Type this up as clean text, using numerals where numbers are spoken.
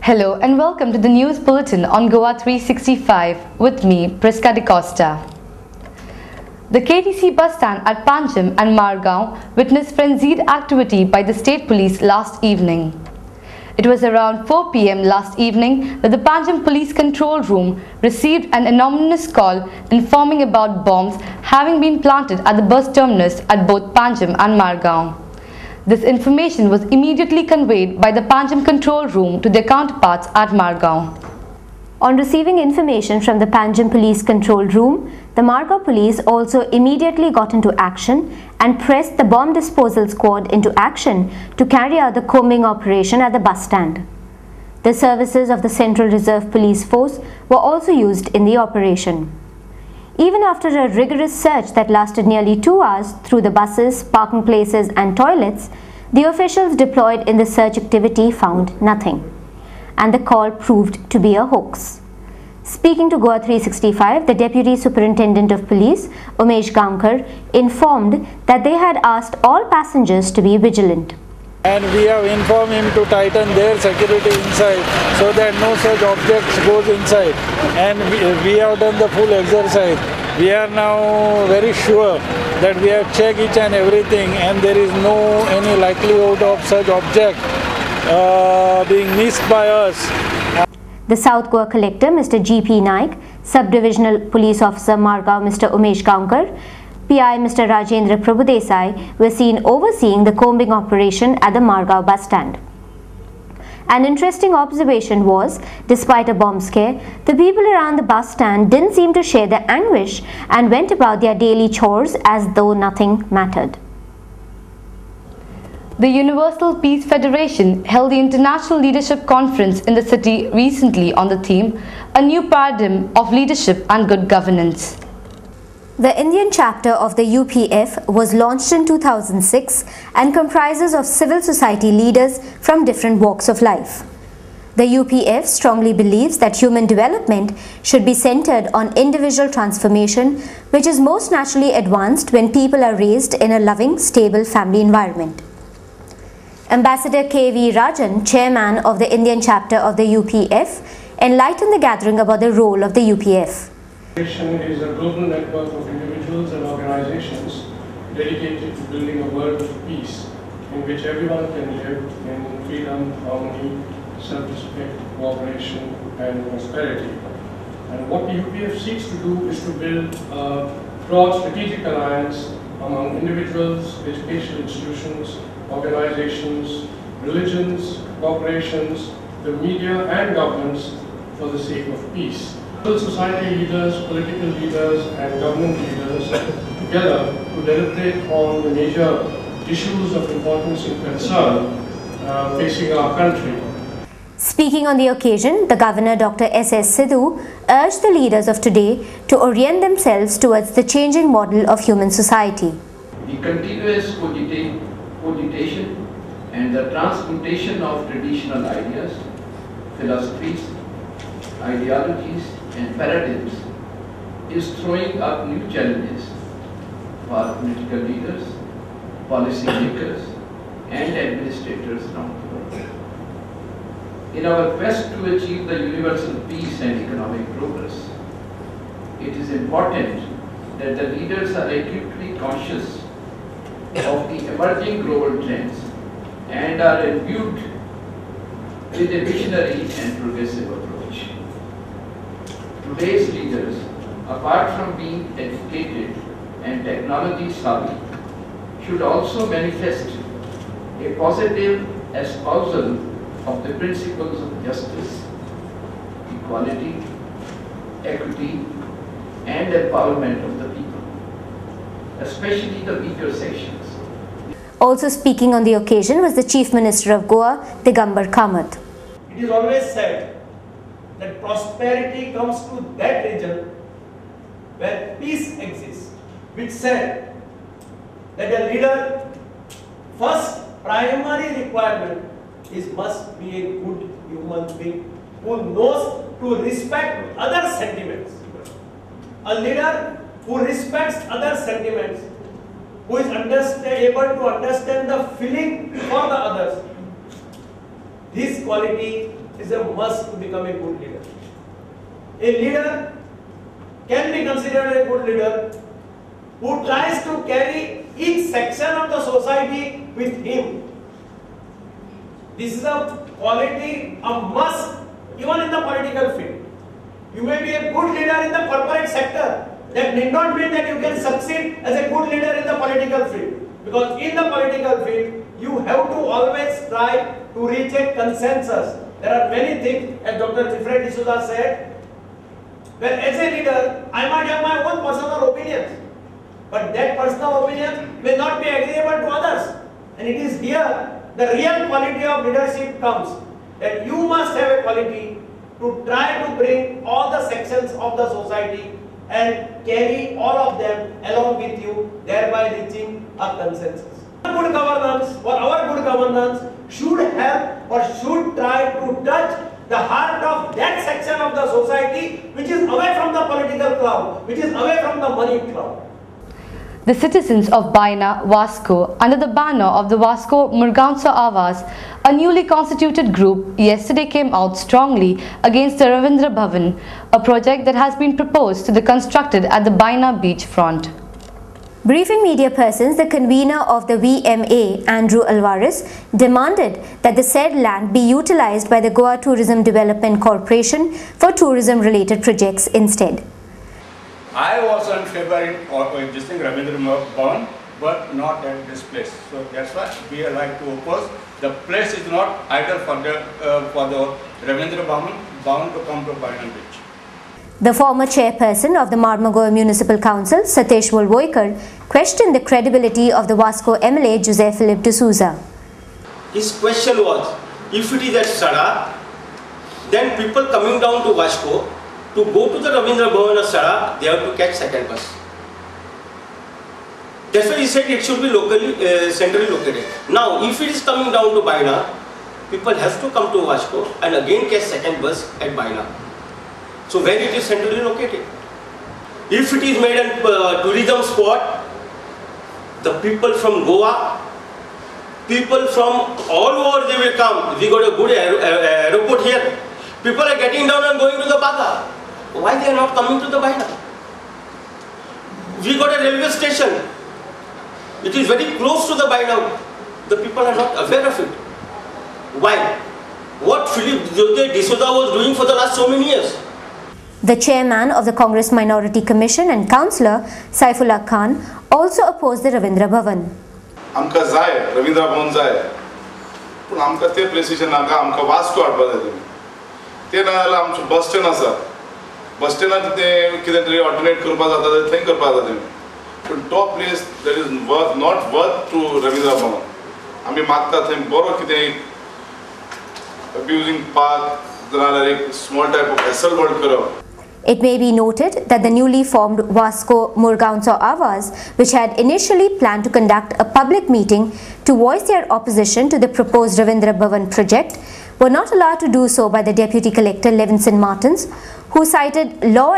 Hello and welcome to the news bulletin on Goa 365 with me, Priska De Costa. The KTC bus stand at Panjim and Margao witnessed frenzied activity by the state police last evening. It was around 4 p.m. last evening that the Panjim police control room received an anonymous call informing about bombs having been planted at the bus terminus at both Panjim and Margao. This information was immediately conveyed by the Panjim control room to their counterparts at Margao. On receiving information from the Panjim police control room, the Margao police also immediately got into action and pressed the bomb disposal squad into action to carry out the combing operation at the bus stand. The services of the Central Reserve Police Force were also used in the operation. Even after a rigorous search that lasted nearly 2 hours through the buses, parking places and toilets, the officials deployed in the search activity found nothing, and the call proved to be a hoax. Speaking to Goa 365, the Deputy Superintendent of Police, Umesh Gaonkar, informed that they had asked all passengers to be vigilant. And we have informed him to tighten their security inside so that no such objects goes inside. And we have done the full exercise. We are now very sure that we have checked each and everything and there is no any likelihood of such object being missed by us. The South Goa Collector, Mr. G.P. Naik, Sub-Divisional Police Officer Margao, Mr. Umesh Gaonkar, PI Mr. Rajendra Prabhudesai were seen overseeing the combing operation at the Margao bus stand. An interesting observation was, despite a bomb scare, the people around the bus stand didn't seem to share their anguish and went about their daily chores as though nothing mattered. The Universal Peace Federation held the International Leadership Conference in the city recently on the theme, A New Paradigm of Leadership and Good Governance. The Indian chapter of the UPF was launched in 2006 and comprises of civil society leaders from different walks of life. The UPF strongly believes that human development should be centered on individual transformation, which is most naturally advanced when people are raised in a loving, stable family environment. Ambassador K.V. Rajan, chairman of the Indian chapter of the UPF, enlightened the gathering about the role of the UPF. Is a global network of individuals and organizations dedicated to building a world of peace in which everyone can live in freedom, harmony, self-respect, cooperation and prosperity. And what the UPF seeks to do is to build a broad strategic alliance among individuals, educational institutions, organizations, religions, corporations, the media and governments for the sake of peace. Civil society leaders, political leaders and government leaders together to deliberate on the major issues of importance and concern facing our country. Speaking on the occasion, the Governor Dr. S.S. Sidhu urged the leaders of today to orient themselves towards the changing model of human society. The continuous cogitation and the transmutation of traditional ideas, philosophies, ideologies and paradigms is throwing up new challenges for political leaders, policy makers and administrators around the world. In our quest to achieve the universal peace and economic progress, it is important that the leaders are acutely conscious of the emerging global trends and are imbued with a visionary and progressive approach. Today's leaders, apart from being educated and technology savvy, should also manifest a positive espousal of the principles of justice, equality, equity, and empowerment of the people, especially the weaker sections. Also speaking on the occasion was the Chief Minister of Goa, Digambar Kamath. It is always said that prosperity comes to that region where peace exists, which said that a leader first primary requirement must be a good human being who knows to respect other sentiments. A leader who respects other sentiments, who is able to understand the feeling for the others. This quality is a must to become a good leader. A leader can be considered a good leader who tries to carry each section of the society with him. This is a quality, a must, even in the political field. You may be a good leader in the corporate sector. That need not mean that you can succeed as a good leader in the political field. Because in the political field, you have to always try to reach a consensus. There are many things, as Dr. Wilfred D'Souza said, where as a leader, I might have my own personal opinions. But that personal opinion may not be agreeable to others. And it is here the real quality of leadership comes. That you must have a quality to try to bring all the sections of the society and carry all of them along with you, thereby reaching a consensus. Good governance, or our good governance, should help or should try to touch the heart of that section of the society which is away from the political cloud, which is away from the money cloud. The citizens of Baina, Vasco, under the banner of the Vasco Murgaon Se Awaaz, a newly constituted group, yesterday came out strongly against the Ravindra Bhavan, a project that has been proposed to be constructed at the Baina beach front. Briefing media persons, the convener of the VMA, Andrew Alvarez, demanded that the said land be utilized by the Goa Tourism Development Corporation for tourism-related projects instead. I was in favor of existing Ravindra Bhavan, but not at this place. So that's why we like to oppose. The place is not ideal for the Ravindra Bhavan to come to Baina Beach. The former chairperson of the Marmagoa Municipal Council, Satesh Volvoikar, questioned the credibility of the Vasco MLA, Jose Philip D'Souza. His question was, if it is at Sada, then people coming down to Vasco, to go to the Ravindra Bhavan of Sada, they have to catch second bus. That's why he said it should be locally, centrally located. Now, if it is coming down to Baina, people have to come to Vasco and again catch second bus at Baina. So where it is centrally located. If it is made a tourism spot, the people from Goa, people from all over they will come. We got a good airport here. People are getting down and going to the Baga. Why they are not coming to the Baina? We got a railway station. It is very close to the Baina. The people are not aware of it. Why? What Philip D'Souza was doing for the last so many years? The chairman of the Congress Minority Commission and councillor, Saifullah Khan, also opposed the Ravindra Bhavan. आमकां जाय रवींद्र भवन जाय पूण आमकां ते प्लेसीचे नाका आमकां Vasco हाडपा जाय ते ना जाल्यार आमचो बस स्टँड आसा बस स्टँडार ते कितें तरी ऑल्टरनेट करपा जाता जाल्यार थंय करपा जाता पूण तो place that is not worth to Ravindra Bhavan आमी मागता थंय बरो कितें अब्युजिंग पार्क जाल्यार एक small type of acyl world करप. It may be noted that the newly formed Vasco Murgaon Se Awaaz, which had initially planned to conduct a public meeting to voice their opposition to the proposed Ravindra Bhavan project, were not allowed to do so by the Deputy Collector Levinson Martins, who cited law